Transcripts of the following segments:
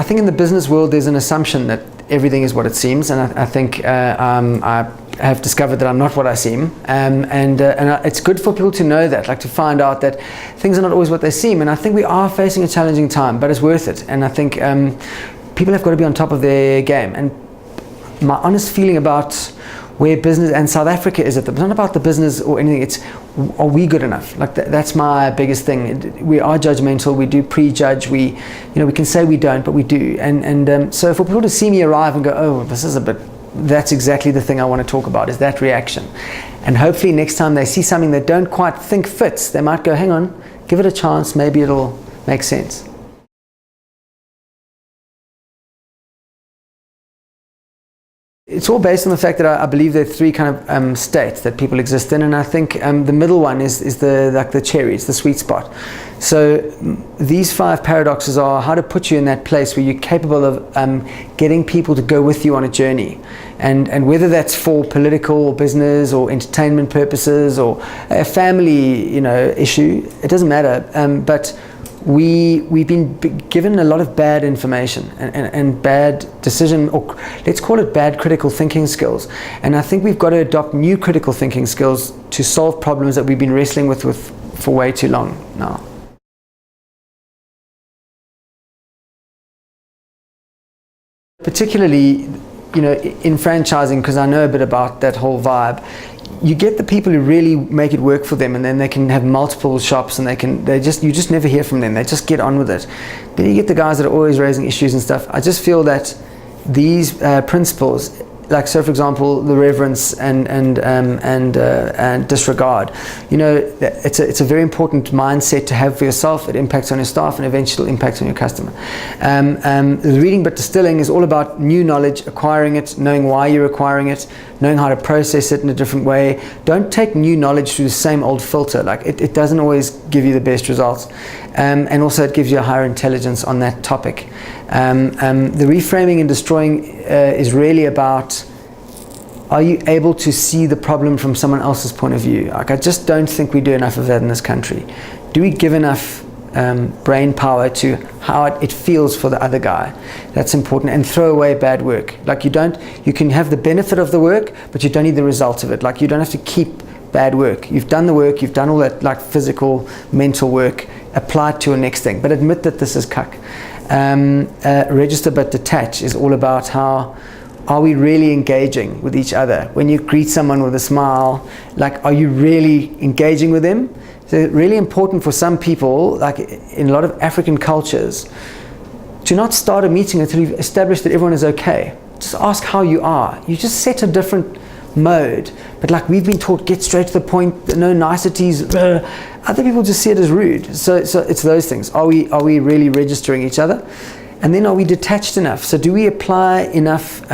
think in the business world there's an assumption that everything is what it seems, and I think I have discovered that I'm not what I seem, and it's good for people to know that, like to find out that things are not always what they seem. And I think we are facing a challenging time, but it's worth it. And I think people have got to be on top of their game. And my honest feeling about where business and South Africa is at, it's not about the business or anything, it's are we good enough? Like that's my biggest thing. We are judgmental, we do prejudge, we can say we don't, but we do. And so for people to see me arrive and go, oh, this is a bit, that's exactly the thing I want to talk about, is that reaction. And hopefully next time they see something they don't quite think fits, they might go, hang on, give it a chance, maybe it'll make sense. It's all based on the fact that I believe there are three kind of states that people exist in, and I think the middle one is the cherry, it's the sweet spot. So these 5 paradoxes are how to put you in that place where you're capable of getting people to go with you on a journey, and whether that's for political or business or entertainment purposes or a family issue, it doesn't matter. But we've been given a lot of bad information and bad decision, or let's call it bad critical thinking skills. And I think we've got to adopt new critical thinking skills to solve problems that we've been wrestling with for way too long now. Particularly, in franchising, because I know a bit about that whole vibe, you get the people who really make it work for them, and then they can have multiple shops, and you just never hear from them. They just get on with it. Then you get the guys that are always raising issues and stuff. I just feel that these principles, like, so for example, the reverence and disregard, it's a very important mindset to have for yourself. It impacts on your staff and eventually impacts on your customer. The reading but distilling is all about new knowledge, acquiring it, knowing why you're acquiring it, knowing how to process it in a different way. Don't take new knowledge through the same old filter. Like it doesn't always give you the best results, and also it gives you a higher intelligence on that topic. The reframing and destroying is really about, are you able to see the problem from someone else's point of view? Like, I just don't think we do enough of that in this country. Do we give enough brain power to how it feels for the other guy? That's important. And throw away bad work. Like you can have the benefit of the work, but you don't need the results of it. Like you don't have to keep bad work. You've done the work, you've done all that like physical, mental work, apply it to your next thing. But admit that this is cuck. Register but detach is all about how are we really engaging with each other? When you greet someone with a smile, like, are you really engaging with them? So really important for some people, like in a lot of African cultures, to not start a meeting until you've established that everyone is okay. Just ask how you are. You just set a different mode. But like we've been taught, get straight to the point, no niceties. Other people just see it as rude. So it's those things. Are we really registering each other? And then are we detached enough? So do we apply enough,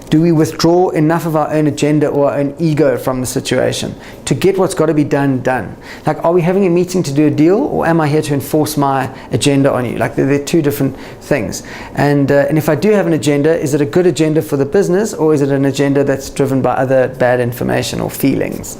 do we withdraw enough of our own agenda or our own ego from the situation to get what's got to be done? Like, are we having a meeting to do a deal, or am I here to enforce my agenda on you? Like, they're two different things. And if I do have an agenda, is it a good agenda for the business, or is it an agenda that's driven by other bad information or feelings?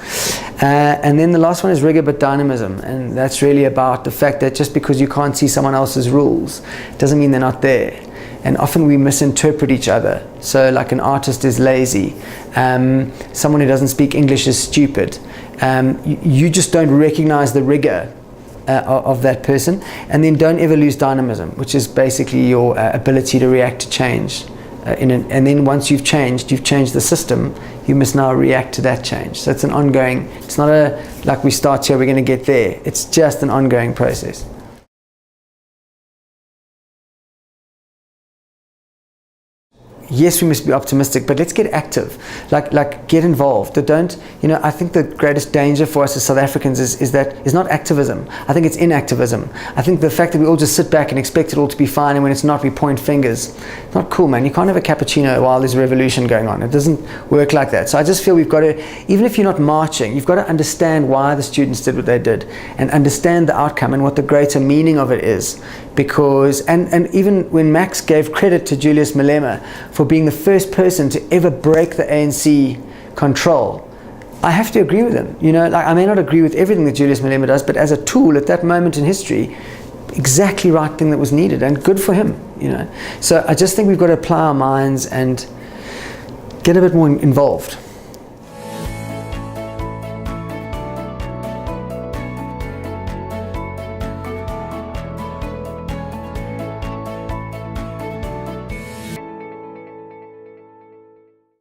And then the last one is rigor but dynamism, and that's really about the fact that just because you can't see someone else's rules doesn't mean they're not there. And often we misinterpret each other. So like an artist is lazy, someone who doesn't speak English is stupid. You just don't recognize the rigor of that person. And then don't ever lose dynamism, which is basically your ability to react to change. And then once you've changed the system, you must now react to that change. So it's an ongoing, it's not like we start here, we're going to get there. It's just an ongoing process. Yes, we must be optimistic, but let's get active. Like get involved. I think the greatest danger for us as South Africans is not activism. I think it's inactivism. I think the fact that we all just sit back and expect it all to be fine, and when it's not, we point fingers. It's not cool, man. You can't have a cappuccino while there's a revolution going on. It doesn't work like that. So I just feel we've got to, even if you're not marching, you've got to understand why the students did what they did, and understand the outcome and what the greater meaning of it is. Because, and even when Max gave credit to Julius Malema for being the first person to ever break the ANC control, I have to agree with him. I may not agree with everything that Julius Malema does, but as a tool at that moment in history, exactly right thing that was needed, and good for him, you know. So I just think we've got to apply our minds and get a bit more involved.